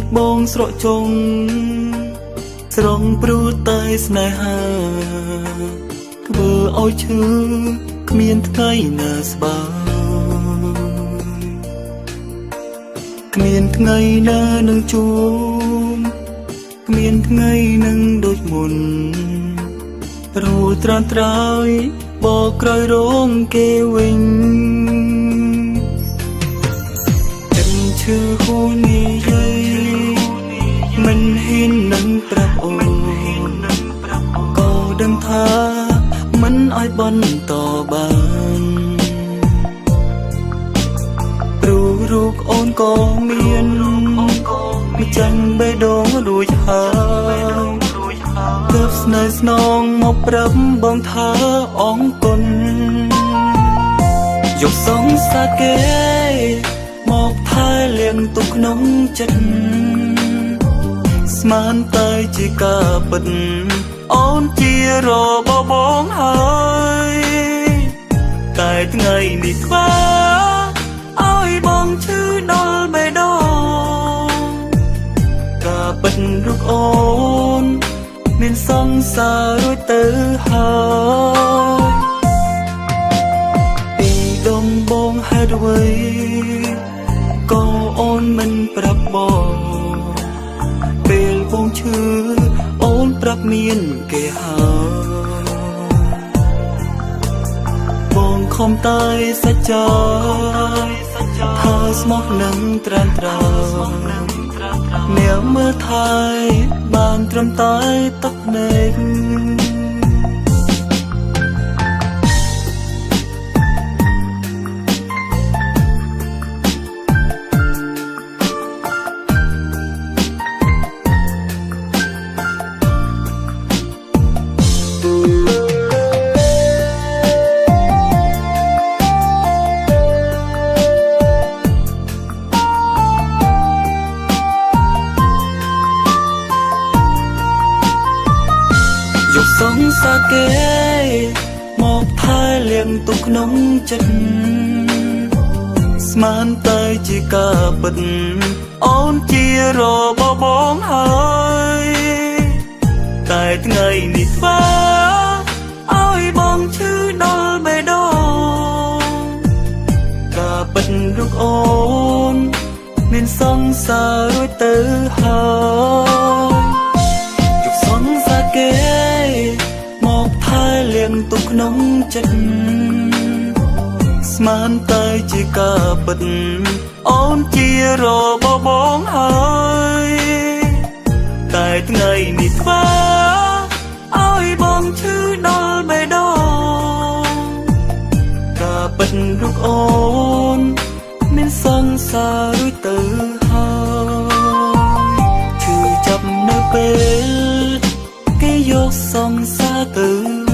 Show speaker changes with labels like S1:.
S1: ចបងស្រកជុំស្រងព្រួតតែស្នេហាធ្វើឲ្យឈឺគ្មានថ្ងៃណាស្បើយគ្មានថ្ងៃណានឹងជួបគ្មានថ្ងៃនឹងដូចមុនរួចត្រានត្រើយបកក្រោយរងគេវិញចិត្តឈឺហួងនិយាយមិនហ៊ាននឹងប្រាប់អូនក៏ដឹងថាមិនអាចបន្តបានព្រោះរូបអូនក៏មានមិនចាំបេះដូងរួចហើយទើបស្នេហ៍ស្នងមកប្រាប់បងថាអរគុណយកសងសាគេមកថែលៀងទុកក្នុងចិត្តស្មានតែជាការពិតអូនជារបស់បងហើយតែថ្ងៃនេះធ្វើឲ្យបងឈឺដល់បេះដូងការពិតរូបអូនមានសង្សាររួចទៅហើយពីដំបងហេតុអ្វីក៏អូនមិនប្រាប់បងពេលបងឈឺអូនប្រាប់មានគេហើយបងខំតែសច្ចាថាស្មោះនឹងត្រានត្រើយអ្នកមើលថែបានត្រឹមតែទឹកភ្នែកសងសាគេមកថែលៀងទុកក្នុងចិត្តស្មានតែជាការពិតអូនជារបស់បងហើយតែថ្ងៃនេះធ្វើឲ្យបងឈឺដល់បេះដូងការពិតរូបអូនមានសង្សាររួចទៅហើយយកសងសាគេមកថែលៀងទុកក្នុងចិត្តស្មានតែជាការពិតអូនជារបស់បងហើយតែថ្ងៃនេះធ្វើឲ្យបងឈឺដល់បេះដូងការពិតរូបអូនមានសង្សាររួចទៅហើយឈឺចាប់នៅពេលគេយកសង្សារទៅ